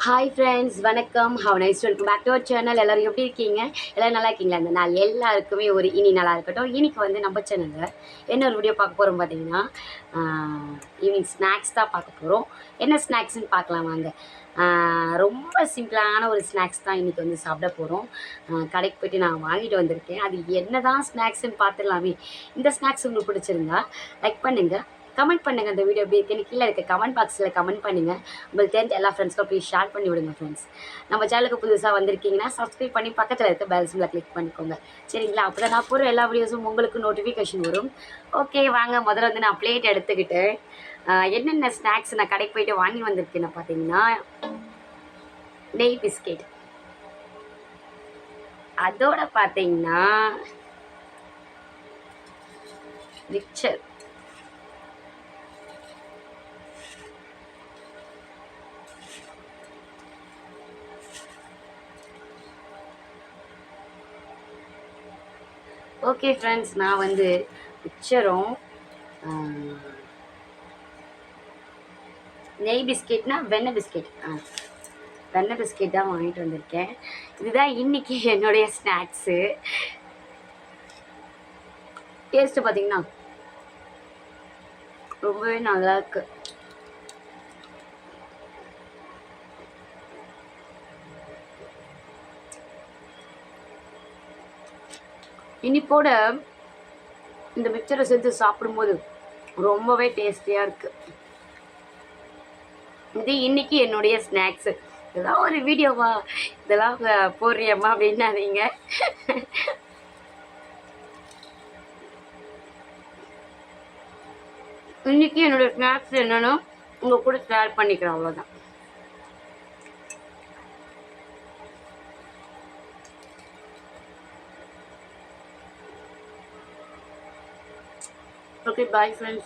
Hi friends, வணக்கம். How nice welcome back to our channel. எல்லோரும் எப்படி இருக்கீங்க? எல்லோரும் நல்லா இருக்கீங்களா? இந்த நாள் எல்லாருக்குமே ஒரு இனி நல்லா இருக்கட்டும். இன்னைக்கு வந்து நம்ம சேனலில் என்ன ஒரு வீடியோ பார்க்க போகிறோம் பார்த்தீங்கன்னா, ஈவினிங் ஸ்நாக்ஸ் தான் பார்க்க போகிறோம். என்ன ஸ்நாக்ஸ்ன்னு பார்க்கலாம் வாங்க. ரொம்ப சிம்பிளான ஒரு ஸ்நாக்ஸ் தான் இன்றைக்கி வந்து சாப்பிட போகிறோம். கடைக்கு போய்ட்டு நான் வாங்கிட்டு வந்திருக்கேன். அது என்ன தான் ஸ்நாக்ஸ்ன்னு பார்த்துடலாமே. இந்த ஸ்நாக்ஸ் உங்களுக்கு பிடிச்சிருந்தா லைக் பண்ணுங்கள், கமெண்ட் பண்ணுங்கள். அந்த வீடியோ எப்படி இருக்குன்னு கீழே இருக்க கமெண்ட் பாக்ஸில் கமெண்ட் பண்ணுங்கள். உங்களுக்கு தெரிஞ்ச எல்லா ஃப்ரெண்ட்ஸ்க்கும் ப்ளீஸ் ஷேர் பண்ணி விடுங்க ஃப்ரெண்ட்ஸ். நம்ம சேனலுக்கு புதுசாக வந்திருக்கீங்கன்னா சப்ஸ்கிரைப் பண்ணி பக்கத்தில் இருக்க பெல் சிம்பிளை கிளிக் பண்ணிக்கோங்க. சரிங்களா? அப்போ தான் நான் போகிற எல்லா வீடியோஸும் உங்களுக்கு நோட்டிஃபிகேஷன் வரும். ஓகே வாங்க, முதல்ல வந்து நான் பிளேட் எடுத்துக்கிட்டு என்னென்ன ஸ்நாக்ஸ் நான் கடைக்கு போயிட்டு வாங்கி வந்திருக்கேன்னு பார்த்தீங்கன்னா, நெய் பிஸ்கெட், அதோட பார்த்தீங்கன்னா மிக்சர், ஓகே ஃப்ரெண்ட்ஸ், நான் வந்து மிக்சரும் நெய் பிஸ்கெட்னா வெண்ணெய் பிஸ்கெட், வெண்ணெய் பிஸ்கெட் தான் வாங்கிட்டு வந்திருக்கேன். இதுதான் இன்றைக்கி என்னுடைய ஸ்நாக்ஸு. டேஸ்ட்டு பார்த்தீங்கன்னா ரொம்பவே நல்லாயிருக்கு. இனிப்போட இந்த மிக்சரை சேர்த்து சாப்பிடும்போது ரொம்பவே டேஸ்டியாக இருக்குது. இது இன்றைக்கி என்னுடைய ஸ்நாக்ஸு. இதெல்லாம் ஒரு வீடியோவா, இதெல்லாம் போடுறியம்மா அப்படின்னாதீங்க. இன்றைக்கி என்னுடைய ஸ்நாக்ஸ் என்னென்னா உங்கள் கூட ஷேர் பண்ணிக்கிறேன், அவ்வளோதான். Okay, bye friends.